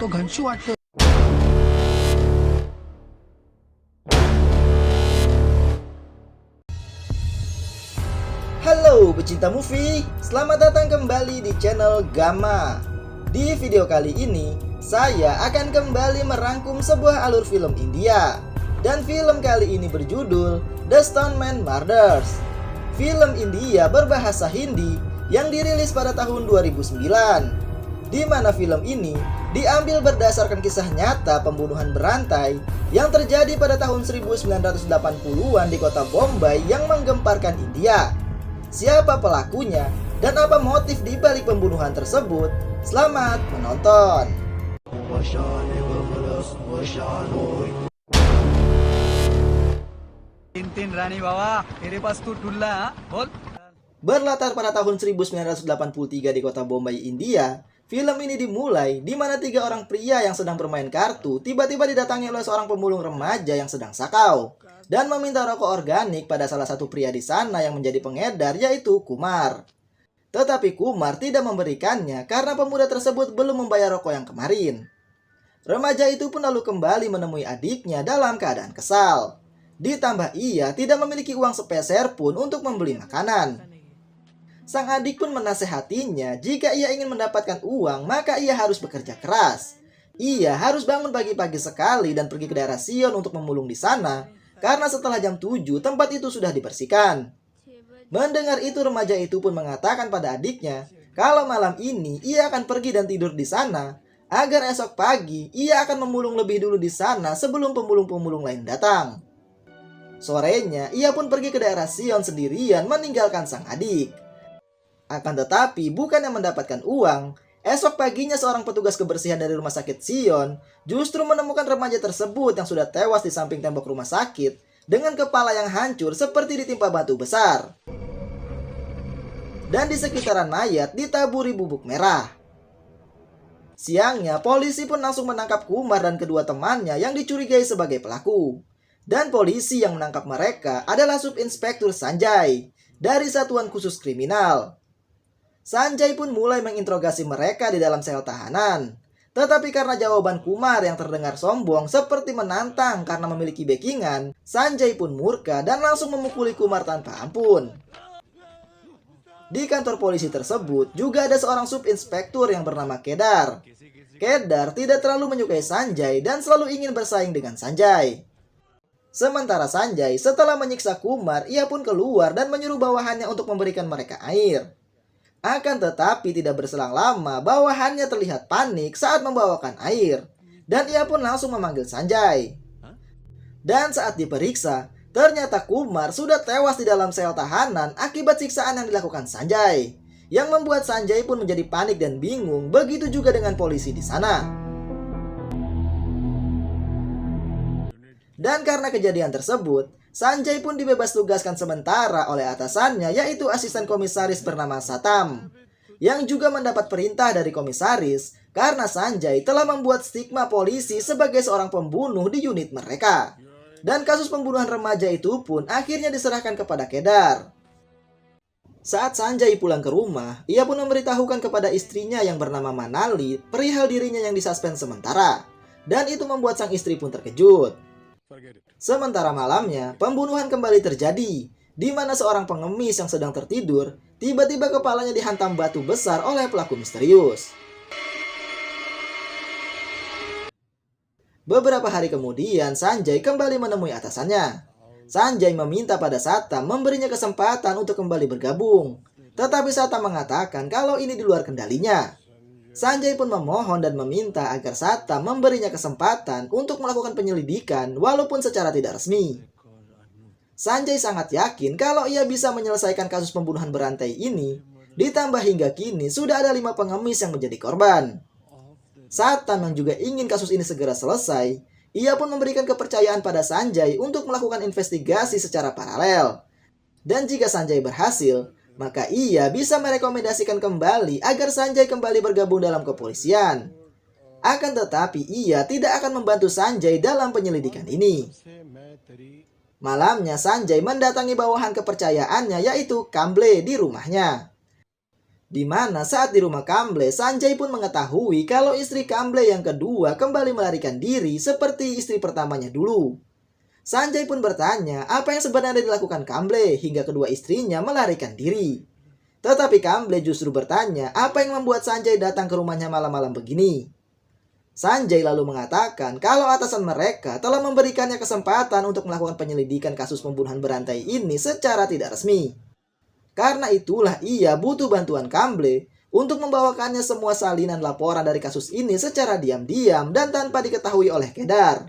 तो घनशू वाटतो. Halo pecinta movie, selamat datang kembali di channel Gamma. Di video kali ini, saya akan kembali merangkum sebuah alur film India. Dan film kali ini berjudul The Stoneman Murders. Film India berbahasa Hindi yang dirilis pada tahun 2009. Di mana film ini diambil berdasarkan kisah nyata pembunuhan berantai yang terjadi pada tahun 1980-an di kota Bombay yang menggemparkan India. Siapa pelakunya dan apa motif di balik pembunuhan tersebut? Selamat menonton. तीन रानी बाबा तेरे पास तू डुल्ला हाँ? बोल. Berlatar pada tahun 1983 di kota Bombay, India, film ini dimulai di mana tiga orang pria yang sedang bermain kartu tiba-tiba didatangi oleh seorang pemulung remaja yang sedang sakau dan meminta rokok organik pada salah satu pria di sana yang menjadi pengedar, yaitu Kumar. Tetapi Kumar tidak memberikannya karena pemuda tersebut belum membayar rokok yang kemarin. Remaja itu pun lalu kembali menemui adiknya dalam keadaan kesal. Ditambah ia tidak memiliki uang sepeser pun untuk membeli makanan. Sang adik pun menasehatinya jika ia ingin mendapatkan uang maka ia harus bekerja keras. Ia harus bangun pagi-pagi sekali dan pergi ke daerah Sion untuk memulung di sana. Karena setelah jam 7 tempat itu sudah dibersihkan. Mendengar itu remaja itu pun mengatakan pada adiknya kalau malam ini ia akan pergi dan tidur di sana agar esok pagi ia akan memulung lebih dulu di sana sebelum pemulung-pemulung lain datang. Sorenya ia pun pergi ke daerah Sion sendirian meninggalkan sang adik. Akan tetapi bukannya mendapatkan uang, esok paginya seorang petugas kebersihan dari rumah sakit Sion justru menemukan remaja tersebut yang sudah tewas di samping tembok rumah sakit dengan kepala yang hancur seperti ditimpa batu besar. Dan di sekitaran mayat ditaburi bubuk merah. Siangnya polisi pun langsung menangkap Kumar dan kedua temannya yang dicurigai sebagai pelaku. Dan polisi yang menangkap mereka adalah Subinspektur Sanjay dari Satuan Khusus Kriminal. Sanjay pun mulai menginterogasi mereka di dalam sel tahanan. Tetapi karena jawaban Kumar yang terdengar sombong seperti menantang karena memiliki backingan, Sanjay pun murka dan langsung memukuli Kumar tanpa ampun. Di kantor polisi tersebut juga ada seorang subinspektur yang bernama Kedar. Kedar tidak terlalu menyukai Sanjay dan selalu ingin bersaing dengan Sanjay. Sementara Sanjay setelah menyiksa Kumar, ia pun keluar dan menyuruh bawahannya untuk memberikan mereka air. Akan tetapi tidak berselang lama bawahannya terlihat panik saat membawakan air. Dan ia pun langsung memanggil Sanjay. Dan saat diperiksa, ternyata Kumar sudah tewas di dalam sel tahanan akibat siksaan yang dilakukan Sanjay. Yang membuat Sanjay pun menjadi panik dan bingung, begitu juga dengan polisi di sana. Dan karena kejadian tersebut, Sanjay pun dibebas tugaskan sementara oleh atasannya yaitu asisten komisaris bernama Satam. Yang juga mendapat perintah dari komisaris karena Sanjay telah membuat stigma polisi sebagai seorang pembunuh di unit mereka. Dan kasus pembunuhan remaja itu pun akhirnya diserahkan kepada Kedar. Saat Sanjay pulang ke rumah, ia pun memberitahukan kepada istrinya yang bernama Manali perihal dirinya yang disuspend sementara. Dan itu membuat sang istri pun terkejut. Sementara malamnya, pembunuhan kembali terjadi, di mana seorang pengemis yang sedang tertidur, tiba-tiba kepalanya dihantam batu besar oleh pelaku misterius. Beberapa hari kemudian, Sanjay kembali menemui atasannya. Sanjay meminta pada Satam memberinya kesempatan untuk kembali bergabung. Tetapi Satam mengatakan kalau ini di luar kendalinya. Sanjay pun memohon dan meminta agar Satam memberinya kesempatan untuk melakukan penyelidikan walaupun secara tidak resmi. Sanjay sangat yakin kalau ia bisa menyelesaikan kasus pembunuhan berantai ini, ditambah hingga kini sudah ada 5 pengemis yang menjadi korban. Satam yang juga ingin kasus ini segera selesai, ia pun memberikan kepercayaan pada Sanjay untuk melakukan investigasi secara paralel. Dan jika Sanjay berhasil, maka ia bisa merekomendasikan kembali agar Sanjay kembali bergabung dalam kepolisian. Akan tetapi ia tidak akan membantu Sanjay dalam penyelidikan ini. Malamnya Sanjay mendatangi bawahan kepercayaannya yaitu Kamble di rumahnya. Di mana saat di rumah Kamble, Sanjay pun mengetahui kalau istri Kamble yang kedua kembali melarikan diri seperti istri pertamanya dulu. Sanjay pun bertanya apa yang sebenarnya dilakukan Kamble hingga kedua istrinya melarikan diri. Tetapi Kamble justru bertanya apa yang membuat Sanjay datang ke rumahnya malam-malam begini. Sanjay lalu mengatakan kalau atasan mereka telah memberikannya kesempatan untuk melakukan penyelidikan kasus pembunuhan berantai ini secara tidak resmi. Karena itulah ia butuh bantuan Kamble untuk membawakannya semua salinan laporan dari kasus ini secara diam-diam dan tanpa diketahui oleh Kedar.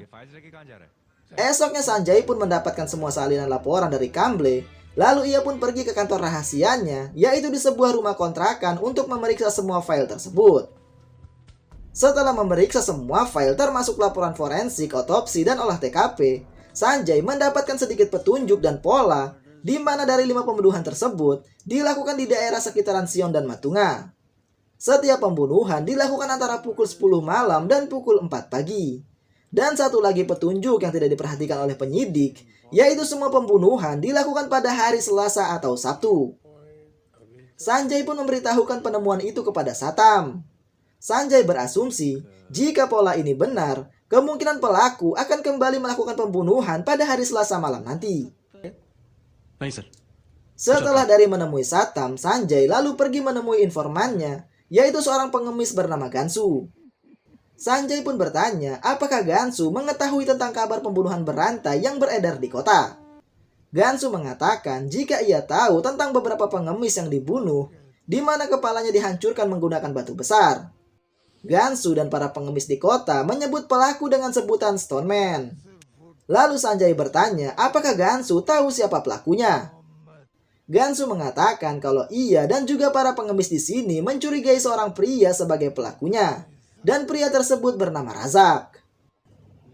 Esoknya Sanjay pun mendapatkan semua salinan laporan dari Kamble, lalu ia pun pergi ke kantor rahasianya, yaitu di sebuah rumah kontrakan untuk memeriksa semua file tersebut. Setelah memeriksa semua file termasuk laporan forensik, otopsi, dan olah TKP, Sanjay mendapatkan sedikit petunjuk dan pola di mana dari 5 pembunuhan tersebut dilakukan di daerah sekitaran Sion dan Matunga. Setiap pembunuhan dilakukan antara pukul 10 malam dan pukul 4 pagi. Dan satu lagi petunjuk yang tidak diperhatikan oleh penyidik, yaitu semua pembunuhan dilakukan pada hari Selasa atau Sabtu. Sanjay pun memberitahukan penemuan itu kepada Satam. Sanjay berasumsi jika pola ini benar, kemungkinan pelaku akan kembali melakukan pembunuhan pada hari Selasa malam nanti. Setelah dari menemui Satam, Sanjay lalu pergi menemui informannya, yaitu seorang pengemis bernama Gansu. Sanjay pun bertanya apakah Gansu mengetahui tentang kabar pembunuhan berantai yang beredar di kota. Gansu mengatakan jika ia tahu tentang beberapa pengemis yang dibunuh, di mana kepalanya dihancurkan menggunakan batu besar. Gansu dan para pengemis di kota menyebut pelaku dengan sebutan Stoneman. Lalu Sanjay bertanya apakah Gansu tahu siapa pelakunya. Gansu mengatakan kalau ia dan juga para pengemis di sini mencurigai seorang pria sebagai pelakunya, dan pria tersebut bernama Razak.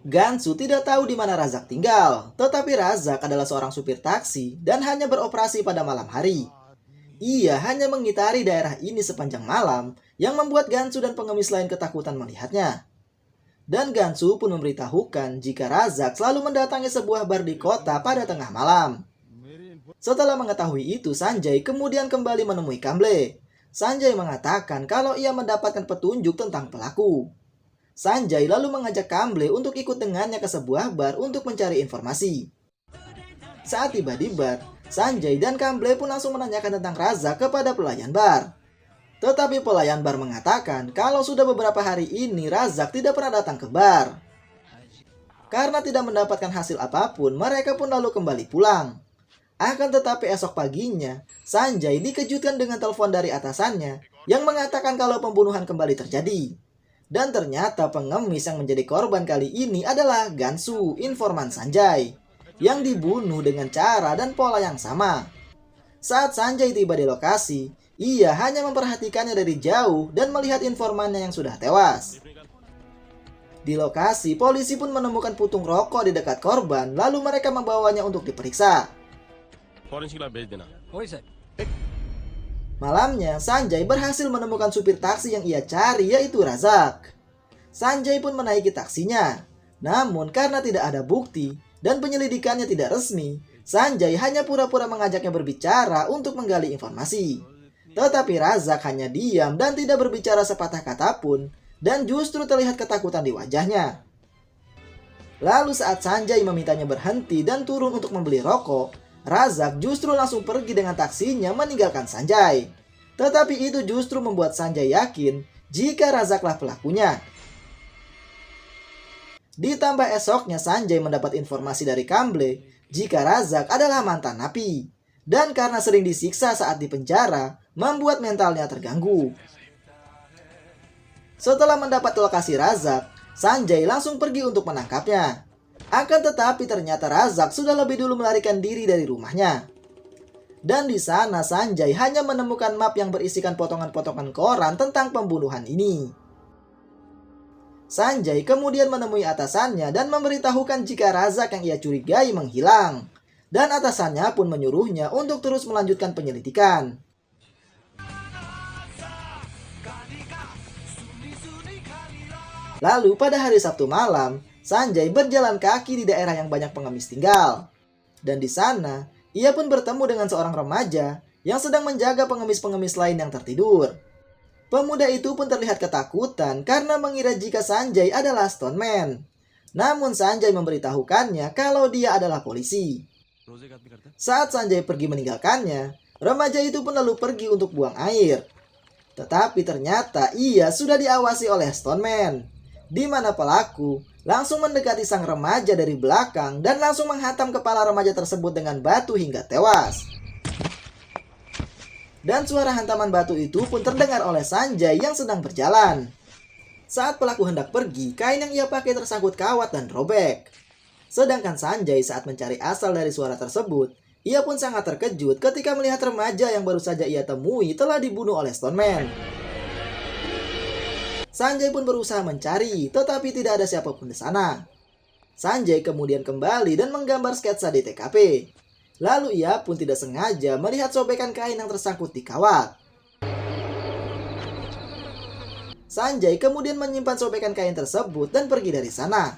Gansu tidak tahu di mana Razak tinggal, tetapi Razak adalah seorang supir taksi dan hanya beroperasi pada malam hari. Ia hanya mengitari daerah ini sepanjang malam, yang membuat Gansu dan pengemis lain ketakutan melihatnya. Dan Gansu pun memberitahukan jika Razak selalu mendatangi sebuah bar di kota pada tengah malam. Setelah mengetahui itu, Sanjay kemudian kembali menemui Kamble. Sanjay mengatakan kalau ia mendapatkan petunjuk tentang pelaku. Sanjay lalu mengajak Kamble untuk ikut dengannya ke sebuah bar untuk mencari informasi. Saat tiba di bar, Sanjay dan Kamble pun langsung menanyakan tentang Razak kepada pelayan bar. Tetapi pelayan bar mengatakan kalau sudah beberapa hari ini Razak tidak pernah datang ke bar. Karena tidak mendapatkan hasil apapun, mereka pun lalu kembali pulang. Akan tetapi esok paginya, Sanjay dikejutkan dengan telepon dari atasannya yang mengatakan kalau pembunuhan kembali terjadi. Dan ternyata pengemis yang menjadi korban kali ini adalah Gansu, informan Sanjay, yang dibunuh dengan cara dan pola yang sama. Saat Sanjay tiba di lokasi, ia hanya memperhatikannya dari jauh dan melihat informannya yang sudah tewas. Di lokasi, polisi pun menemukan putung rokok di dekat korban, lalu mereka membawanya untuk diperiksa. Malamnya, Sanjay berhasil menemukan supir taksi yang ia cari, yaitu Razak. Sanjay pun menaiki taksinya. Namun karena tidak ada bukti dan penyelidikannya tidak resmi, Sanjay hanya pura-pura mengajaknya berbicara untuk menggali informasi. Tetapi Razak hanya diam dan tidak berbicara sepatah kata pun, dan justru terlihat ketakutan di wajahnya. Lalu saat Sanjay memintanya berhenti dan turun untuk membeli rokok, Razak justru langsung pergi dengan taksinya meninggalkan Sanjay. Tetapi itu justru membuat Sanjay yakin jika Razaklah pelakunya. Ditambah esoknya Sanjay mendapat informasi dari Kamble jika Razak adalah mantan napi. Dan karena sering disiksa saat di penjara, membuat mentalnya terganggu. Setelah mendapat lokasi Razak, Sanjay langsung pergi untuk menangkapnya. Akan tetapi ternyata Razak sudah lebih dulu melarikan diri dari rumahnya. Dan di sana Sanjay hanya menemukan map yang berisikan potongan-potongan koran tentang pembunuhan ini. Sanjay kemudian menemui atasannya dan memberitahukan jika Razak yang ia curigai menghilang. Dan atasannya pun menyuruhnya untuk terus melanjutkan penyelidikan. Lalu pada hari Sabtu malam, Sanjay berjalan kaki di daerah yang banyak pengemis tinggal. Dan di sana, ia pun bertemu dengan seorang remaja yang sedang menjaga pengemis-pengemis lain yang tertidur. Pemuda itu pun terlihat ketakutan karena mengira jika Sanjay adalah Stoneman. Namun Sanjay memberitahukannya kalau dia adalah polisi. Saat Sanjay pergi meninggalkannya, remaja itu pun lalu pergi untuk buang air. Tetapi ternyata ia sudah diawasi oleh Stoneman, di mana pelaku langsung mendekati sang remaja dari belakang dan langsung menghantam kepala remaja tersebut dengan batu hingga tewas. Dan suara hantaman batu itu pun terdengar oleh Sanjay yang sedang berjalan. Saat pelaku hendak pergi, kain yang ia pakai tersangkut kawat dan robek. Sedangkan Sanjay saat mencari asal dari suara tersebut, ia pun sangat terkejut ketika melihat remaja yang baru saja ia temui telah dibunuh oleh Stoneman. Sanjay pun berusaha mencari, tetapi tidak ada siapapun di sana. Sanjay kemudian kembali dan menggambar sketsa di TKP. Lalu ia pun tidak sengaja melihat sobekan kain yang tersangkut di kawat. Sanjay kemudian menyimpan sobekan kain tersebut dan pergi dari sana.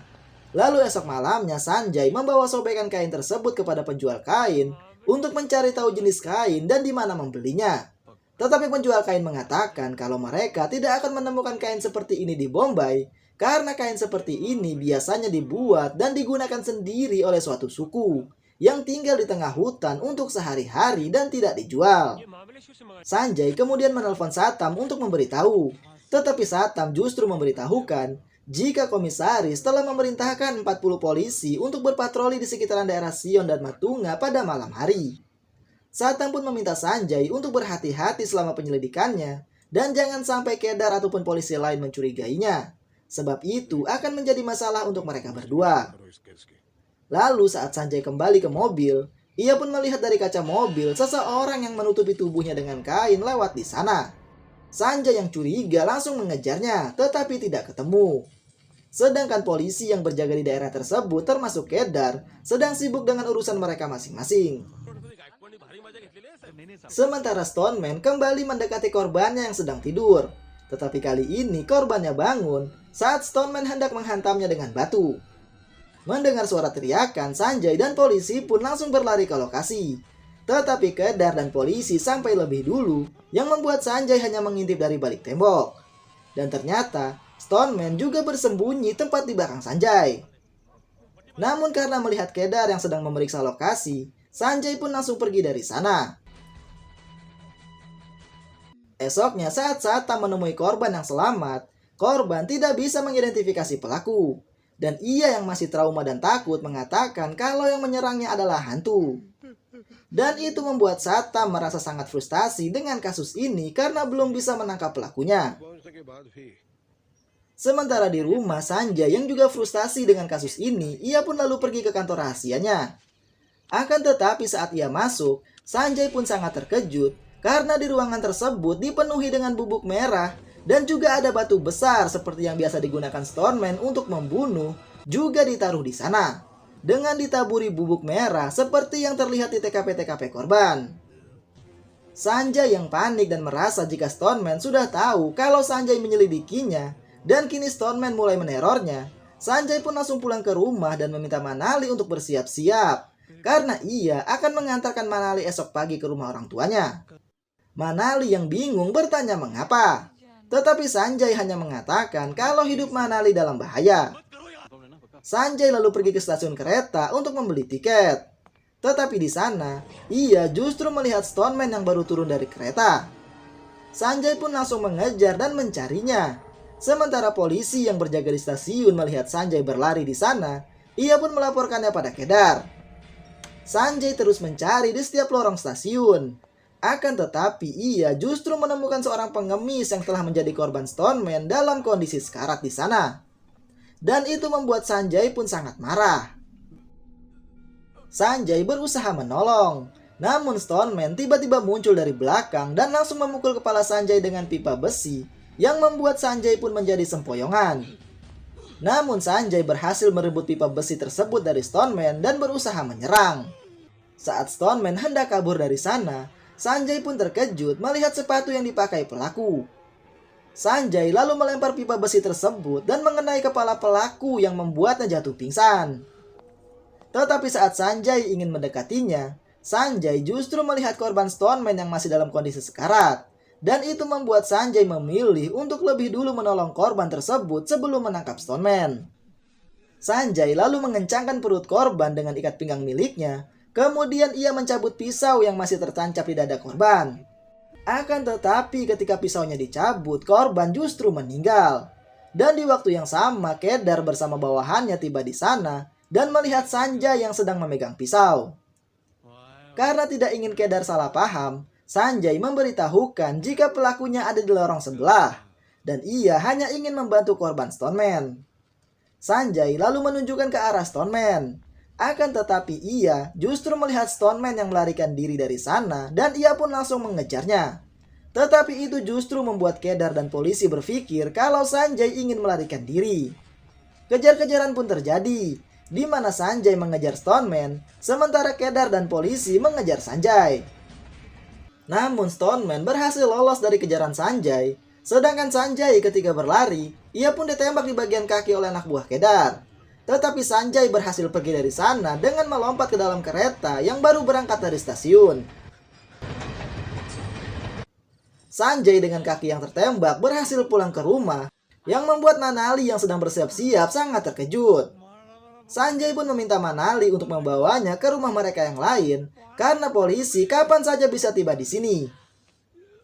Lalu esok malamnya Sanjay membawa sobekan kain tersebut kepada penjual kain untuk mencari tahu jenis kain dan di mana membelinya. Tetapi penjual kain mengatakan kalau mereka tidak akan menemukan kain seperti ini di Bombay karena kain seperti ini biasanya dibuat dan digunakan sendiri oleh suatu suku yang tinggal di tengah hutan untuk sehari-hari dan tidak dijual. Sanjay kemudian menelpon Satam untuk memberitahu, tetapi Satam justru memberitahukan jika komisaris telah memerintahkan 40 polisi untuk berpatroli di sekitaran daerah Sion dan Matunga pada malam hari. Satam pun meminta Sanjay untuk berhati-hati selama penyelidikannya dan jangan sampai Kedar ataupun polisi lain mencurigainya, sebab itu akan menjadi masalah untuk mereka berdua. Lalu saat Sanjay kembali ke mobil, ia pun melihat dari kaca mobil seseorang yang menutupi tubuhnya dengan kain lewat di sana. Sanjay yang curiga langsung mengejarnya, tetapi tidak ketemu. Sedangkan polisi yang berjaga di daerah tersebut termasuk Kedar sedang sibuk dengan urusan mereka masing-masing. Sementara Stoneman kembali mendekati korbannya yang sedang tidur. Tetapi kali ini korbannya bangun saat Stoneman hendak menghantamnya dengan batu. Mendengar suara teriakan, Sanjay dan polisi pun langsung berlari ke lokasi. Tetapi Kedar dan polisi sampai lebih dulu, yang membuat Sanjay hanya mengintip dari balik tembok. Dan ternyata, Stoneman juga bersembunyi tepat di belakang Sanjay. Namun karena melihat Kedar yang sedang memeriksa lokasi, Sanjay pun langsung pergi dari sana. Esoknya saat Satam menemui korban yang selamat, korban tidak bisa mengidentifikasi pelaku. Dan ia yang masih trauma dan takut mengatakan kalau yang menyerangnya adalah hantu. Dan itu membuat Satam merasa sangat frustasi dengan kasus ini karena belum bisa menangkap pelakunya. Sementara di rumah, Sanjay yang juga frustasi dengan kasus ini, ia pun lalu pergi ke kantor rahasianya. Akan tetapi saat ia masuk, Sanjay pun sangat terkejut karena di ruangan tersebut dipenuhi dengan bubuk merah dan juga ada batu besar seperti yang biasa digunakan Stoneman untuk membunuh juga ditaruh di sana dengan ditaburi bubuk merah seperti yang terlihat di TKP-TKP korban. Sanjay yang panik dan merasa jika Stoneman sudah tahu kalau Sanjay menyelidikinya dan kini Stoneman mulai menerornya, Sanjay pun langsung pulang ke rumah dan meminta Manali untuk bersiap-siap karena ia akan mengantarkan Manali esok pagi ke rumah orang tuanya. Manali yang bingung bertanya mengapa. Tetapi Sanjay hanya mengatakan kalau hidup Manali dalam bahaya. Sanjay lalu pergi ke stasiun kereta untuk membeli tiket. Tetapi di sana, ia justru melihat Stoneman yang baru turun dari kereta. Sanjay pun langsung mengejar dan mencarinya. Sementara polisi yang berjaga di stasiun melihat Sanjay berlari di sana, ia pun melaporkannya pada Kedar. Sanjay terus mencari di setiap lorong stasiun. Akan tetapi ia justru menemukan seorang pengemis yang telah menjadi korban Stoneman dalam kondisi sekarat di sana. Dan itu membuat Sanjay pun sangat marah. Sanjay berusaha menolong. Namun Stoneman tiba-tiba muncul dari belakang dan langsung memukul kepala Sanjay dengan pipa besi yang membuat Sanjay pun menjadi sempoyongan. Namun Sanjay berhasil merebut pipa besi tersebut dari Stoneman dan berusaha menyerang. Saat Stoneman hendak kabur dari sana, Sanjay pun terkejut melihat sepatu yang dipakai pelaku. Sanjay lalu melempar pipa besi tersebut dan mengenai kepala pelaku yang membuatnya jatuh pingsan. Tetapi saat Sanjay ingin mendekatinya, Sanjay justru melihat korban Stoneman yang masih dalam kondisi sekarat. Dan itu membuat Sanjay memilih untuk lebih dulu menolong korban tersebut sebelum menangkap Stoneman. Sanjay lalu mengencangkan perut korban dengan ikat pinggang miliknya. Kemudian ia mencabut pisau yang masih tertancap di dada korban. Akan tetapi ketika pisaunya dicabut, korban justru meninggal. Dan di waktu yang sama, Kedar bersama bawahannya tiba di sana dan melihat Sanjay yang sedang memegang pisau. Karena tidak ingin Kedar salah paham, Sanjay memberitahukan jika pelakunya ada di lorong sebelah dan ia hanya ingin membantu korban Stoneman. Sanjay lalu menunjukkan ke arah Stoneman. Akan tetapi ia justru melihat Stoneman yang melarikan diri dari sana dan ia pun langsung mengejarnya. Tetapi itu justru membuat Kedar dan polisi berpikir kalau Sanjay ingin melarikan diri. Kejar-kejaran pun terjadi, di mana Sanjay mengejar Stoneman, sementara Kedar dan polisi mengejar Sanjay. Namun Stoneman berhasil lolos dari kejaran Sanjay, sedangkan Sanjay ketika berlari, ia pun ditembak di bagian kaki oleh anak buah Kedar. Tetapi Sanjay berhasil pergi dari sana dengan melompat ke dalam kereta yang baru berangkat dari stasiun. Sanjay dengan kaki yang tertembak berhasil pulang ke rumah, yang membuat Manali yang sedang bersiap-siap sangat terkejut. Sanjay pun meminta Manali untuk membawanya ke rumah mereka yang lain, karena polisi kapan saja bisa tiba di sini.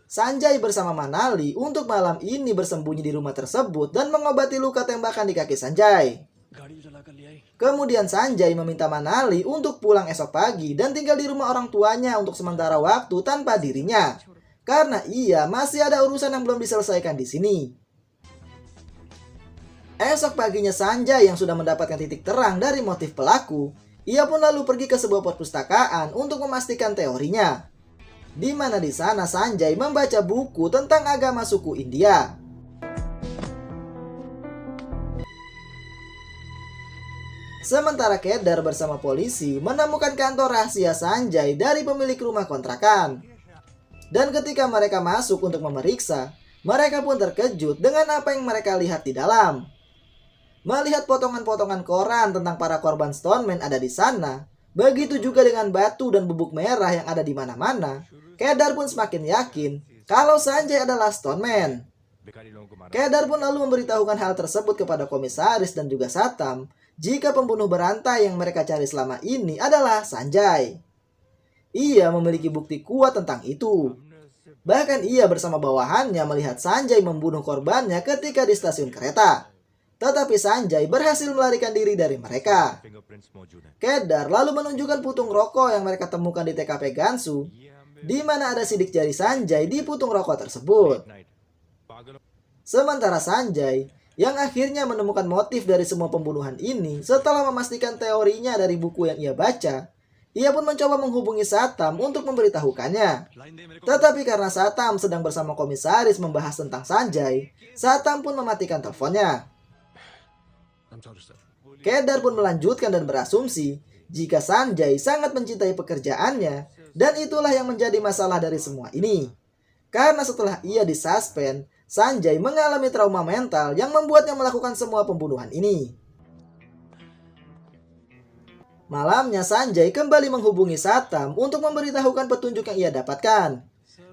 Sanjay bersama Manali untuk malam ini bersembunyi di rumah tersebut dan mengobati luka tembakan di kaki Sanjay. Kemudian Sanjay meminta Manali untuk pulang esok pagi dan tinggal di rumah orang tuanya untuk sementara waktu tanpa dirinya, karena ia masih ada urusan yang belum diselesaikan di sini. Esok paginya Sanjay yang sudah mendapatkan titik terang dari motif pelaku, ia pun lalu pergi ke sebuah perpustakaan untuk memastikan teorinya. Di mana di sana Sanjay membaca buku tentang agama suku India. Sementara Kedar bersama polisi menemukan kantor rahasia Sanjay dari pemilik rumah kontrakan. Dan ketika mereka masuk untuk memeriksa, mereka pun terkejut dengan apa yang mereka lihat di dalam. Melihat potongan-potongan koran tentang para korban Stoneman ada di sana, begitu juga dengan batu dan bubuk merah yang ada di mana-mana, Kedar pun semakin yakin kalau Sanjay adalah Stoneman. Kedar pun lalu memberitahukan hal tersebut kepada komisaris dan juga Satam, jika pembunuh berantai yang mereka cari selama ini adalah Sanjay. Ia memiliki bukti kuat tentang itu. Bahkan ia bersama bawahannya melihat Sanjay membunuh korbannya ketika di stasiun kereta. Tetapi Sanjay berhasil melarikan diri dari mereka. Kedar lalu menunjukkan putung rokok yang mereka temukan di TKP Gansu, di mana ada sidik jari Sanjay di putung rokok tersebut. Sementara Sanjay, yang akhirnya menemukan motif dari semua pembunuhan ini setelah memastikan teorinya dari buku yang ia baca, ia pun mencoba menghubungi Satam untuk memberitahukannya. Tetapi karena Satam sedang bersama komisaris membahas tentang Sanjay, Satam pun mematikan teleponnya. Kedar pun melanjutkan dan berasumsi jika Sanjay sangat mencintai pekerjaannya, dan itulah yang menjadi masalah dari semua ini. Karena setelah ia disuspend, Sanjay mengalami trauma mental yang membuatnya melakukan semua pembunuhan ini. Malamnya Sanjay kembali menghubungi Satam untuk memberitahukan petunjuk yang ia dapatkan.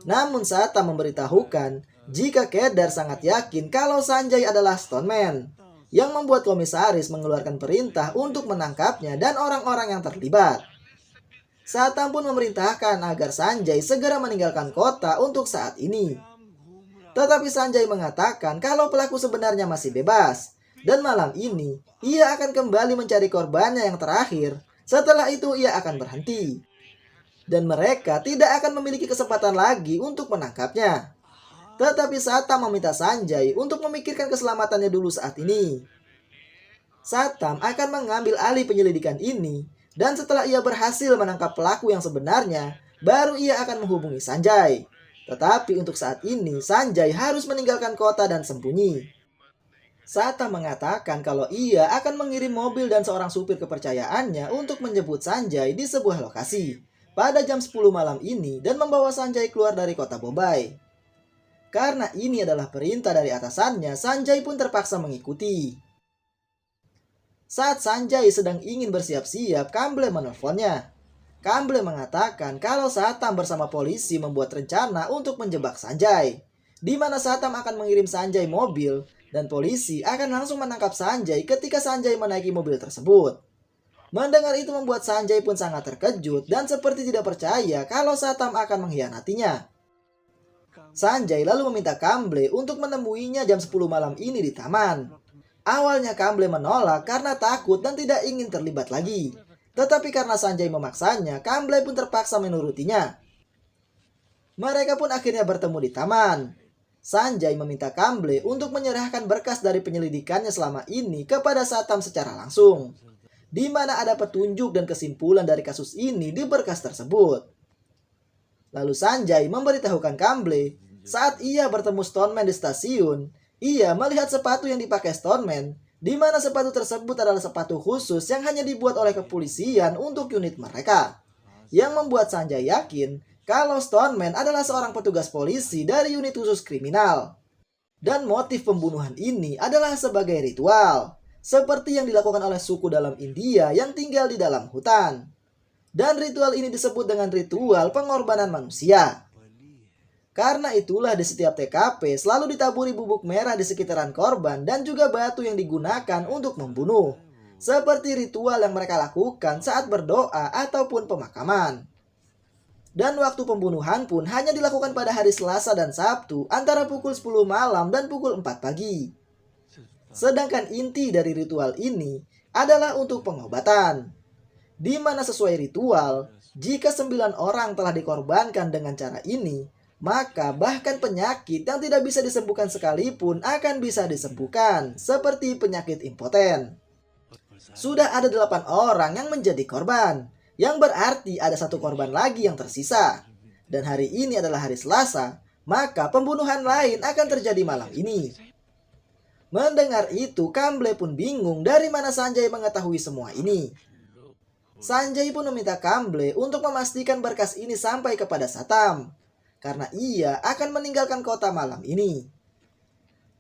Namun Satam memberitahukan jika Kedar sangat yakin kalau Sanjay adalah Stoneman, yang membuat komisaris mengeluarkan perintah untuk menangkapnya dan orang-orang yang terlibat. Satam pun memerintahkan agar Sanjay segera meninggalkan kota untuk saat ini. Tetapi Sanjay mengatakan kalau pelaku sebenarnya masih bebas, dan malam ini ia akan kembali mencari korbannya yang terakhir. Setelah itu ia akan berhenti, dan mereka tidak akan memiliki kesempatan lagi untuk menangkapnya. Tetapi Satam meminta Sanjay untuk memikirkan keselamatannya dulu saat ini. Satam akan mengambil alih penyelidikan ini, dan setelah ia berhasil menangkap pelaku yang sebenarnya, baru ia akan menghubungi Sanjay. Tetapi untuk saat ini, Sanjay harus meninggalkan kota dan sembunyi. Satam mengatakan kalau ia akan mengirim mobil dan seorang supir kepercayaannya untuk menjemput Sanjay di sebuah lokasi pada jam 10 malam ini dan membawa Sanjay keluar dari kota Bombay. Karena ini adalah perintah dari atasannya, Sanjay pun terpaksa mengikuti. Saat Sanjay sedang ingin bersiap-siap, Kamble menelponnya. Kamble mengatakan kalau Satam bersama polisi membuat rencana untuk menjebak Sanjay, di mana Satam akan mengirim Sanjay mobil dan polisi akan langsung menangkap Sanjay ketika Sanjay menaiki mobil tersebut. Mendengar itu membuat Sanjay pun sangat terkejut dan seperti tidak percaya kalau Satam akan mengkhianatinya. Sanjay lalu meminta Kamble untuk menemuinya jam 10 malam ini di taman. Awalnya Kamble menolak karena takut dan tidak ingin terlibat lagi. Tetapi karena Sanjay memaksanya, Kamble pun terpaksa menurutinya. Mereka pun akhirnya bertemu di taman. Sanjay meminta Kamble untuk menyerahkan berkas dari penyelidikannya selama ini kepada Satam secara langsung, di mana ada petunjuk dan kesimpulan dari kasus ini di berkas tersebut. Lalu Sanjay memberitahukan Kamble, saat ia bertemu Stoneman di stasiun, ia melihat sepatu yang dipakai Stoneman, di mana sepatu tersebut adalah sepatu khusus yang hanya dibuat oleh kepolisian untuk unit mereka, yang membuat Sanjay yakin kalau Stoneman adalah seorang petugas polisi dari unit khusus kriminal. Dan motif pembunuhan ini adalah sebagai ritual, seperti yang dilakukan oleh suku dalam India yang tinggal di dalam hutan. Dan ritual ini disebut dengan ritual pengorbanan manusia. Karena itulah di setiap TKP selalu ditaburi bubuk merah di sekitaran korban dan juga batu yang digunakan untuk membunuh, seperti ritual yang mereka lakukan saat berdoa ataupun pemakaman. Dan waktu pembunuhan pun hanya dilakukan pada hari Selasa dan Sabtu antara pukul 10 malam dan pukul 4 pagi. Sedangkan inti dari ritual ini adalah untuk pengobatan, di mana sesuai ritual, jika 9 orang telah dikorbankan dengan cara ini, maka bahkan penyakit yang tidak bisa disembuhkan sekalipun akan bisa disembuhkan, seperti penyakit impoten. Sudah ada 8 orang yang menjadi korban, yang berarti ada 1 korban lagi yang tersisa. Dan hari ini adalah hari Selasa, maka pembunuhan lain akan terjadi malam ini. Mendengar itu, Kamble pun bingung dari mana Sanjay mengetahui semua ini. Sanjay pun meminta Kamble untuk memastikan berkas ini sampai kepada Satam, karena ia akan meninggalkan kota malam ini.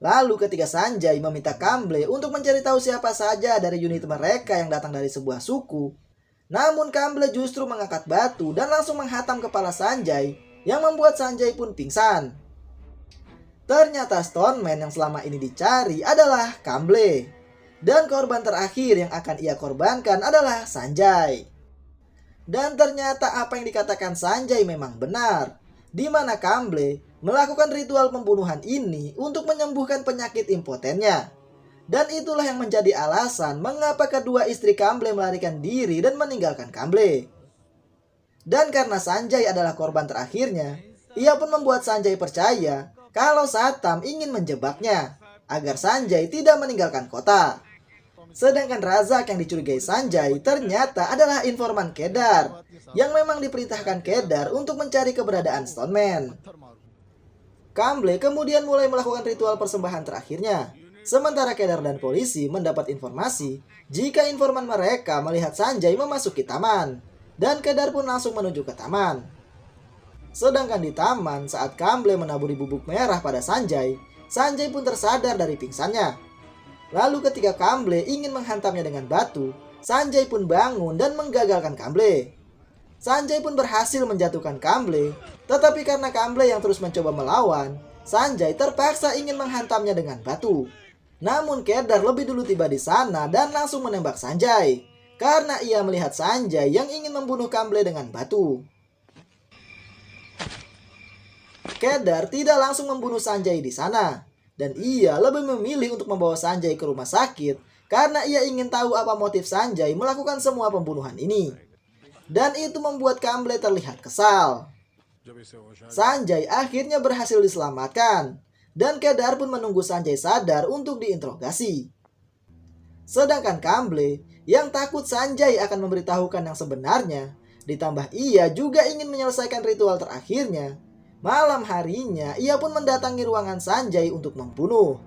Lalu ketika Sanjay meminta Kamble untuk mencari tahu siapa saja dari unit mereka yang datang dari sebuah suku, namun Kamble justru mengangkat batu dan langsung menghantam kepala Sanjay yang membuat Sanjay pun pingsan. Ternyata Stoneman yang selama ini dicari adalah Kamble. Dan korban terakhir yang akan ia korbankan adalah Sanjay. Dan ternyata apa yang dikatakan Sanjay memang benar, di mana Kamble melakukan ritual pembunuhan ini untuk menyembuhkan penyakit impotennya. Dan itulah yang menjadi alasan mengapa kedua istri Kamble melarikan diri dan meninggalkan Kamble. Dan karena Sanjay adalah korban terakhirnya, ia pun membuat Sanjay percaya kalau Satam ingin menjebaknya agar Sanjay tidak meninggalkan kota. Sedangkan Razak yang dicurigai Sanjay ternyata adalah informan Kedar, yang memang diperintahkan Kedar untuk mencari keberadaan Stoneman. Kamble kemudian mulai melakukan ritual persembahan terakhirnya, sementara Kedar dan polisi mendapat informasi jika informan mereka melihat Sanjay memasuki taman, dan Kedar pun langsung menuju ke taman. Sedangkan di taman, saat Kamble menaburi bubuk merah pada Sanjay, Sanjay pun tersadar dari pingsannya. Lalu ketika Kamble ingin menghantamnya dengan batu, Sanjay pun bangun dan menggagalkan Kamble. Sanjay pun berhasil menjatuhkan Kamble, tetapi karena Kamble yang terus mencoba melawan, Sanjay terpaksa ingin menghantamnya dengan batu. Namun Kedar lebih dulu tiba di sana dan langsung menembak Sanjay, karena ia melihat Sanjay yang ingin membunuh Kamble dengan batu. Kedar tidak langsung membunuh Sanjay di sana, dan ia lebih memilih untuk membawa Sanjay ke rumah sakit karena ia ingin tahu apa motif Sanjay melakukan semua pembunuhan ini. Dan itu membuat Kamble terlihat kesal. Sanjay akhirnya berhasil diselamatkan, dan Kedar pun menunggu Sanjay sadar untuk diinterogasi. Sedangkan Kamble yang takut Sanjay akan memberitahukan yang sebenarnya, ditambah ia juga ingin menyelesaikan ritual terakhirnya. Malam harinya, ia pun mendatangi ruangan Sanjay untuk membunuh.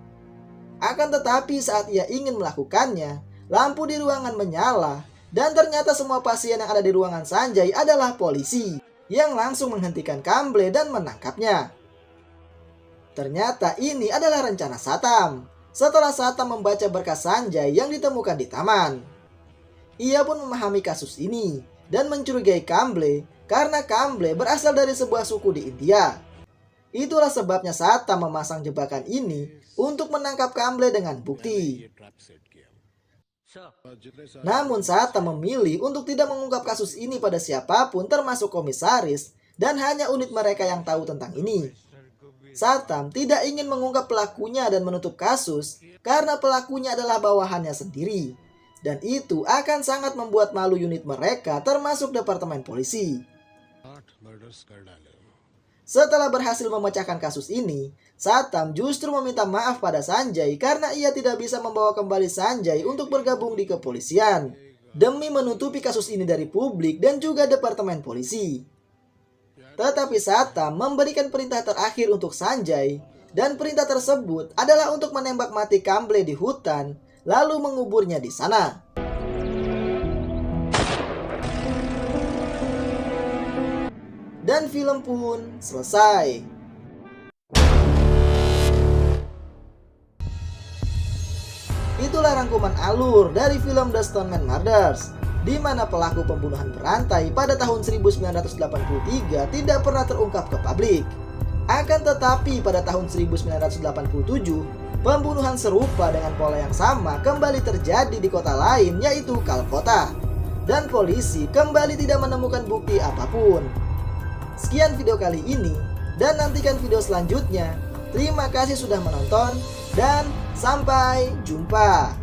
Akan tetapi saat ia ingin melakukannya, lampu di ruangan menyala, dan ternyata semua pasien yang ada di ruangan Sanjay adalah polisi, yang langsung menghentikan Kamble dan menangkapnya. Ternyata ini adalah rencana Satam, setelah Satam membaca berkas Sanjay yang ditemukan di taman. Ia pun memahami kasus ini, dan mencurigai Kamble karena Kamble berasal dari sebuah suku di India. Itulah sebabnya Satam memasang jebakan ini untuk menangkap Kamble dengan bukti. Namun Satam memilih untuk tidak mengungkap kasus ini pada siapapun termasuk komisaris dan hanya unit mereka yang tahu tentang ini. Satam tidak ingin mengungkap pelakunya dan menutup kasus karena pelakunya adalah bawahannya sendiri. Dan itu akan sangat membuat malu unit mereka termasuk departemen polisi. Setelah berhasil memecahkan kasus ini, Satam justru meminta maaf pada Sanjay karena ia tidak bisa membawa kembali Sanjay untuk bergabung di kepolisian demi menutupi kasus ini dari publik dan juga departemen polisi. Tetapi Satam memberikan perintah terakhir untuk Sanjay dan perintah tersebut adalah untuk menembak mati Kamble di hutan lalu menguburnya di sana. Dan film pun selesai. Itulah rangkuman alur dari film The Stoneman Murders, di mana pelaku pembunuhan berantai pada tahun 1983 tidak pernah terungkap ke publik. Akan tetapi pada tahun 1987, pembunuhan serupa dengan pola yang sama kembali terjadi di kota lain yaitu Calcutta. Dan polisi kembali tidak menemukan bukti apapun. Sekian video kali ini, dan nantikan video selanjutnya. Terima kasih sudah menonton, dan sampai jumpa.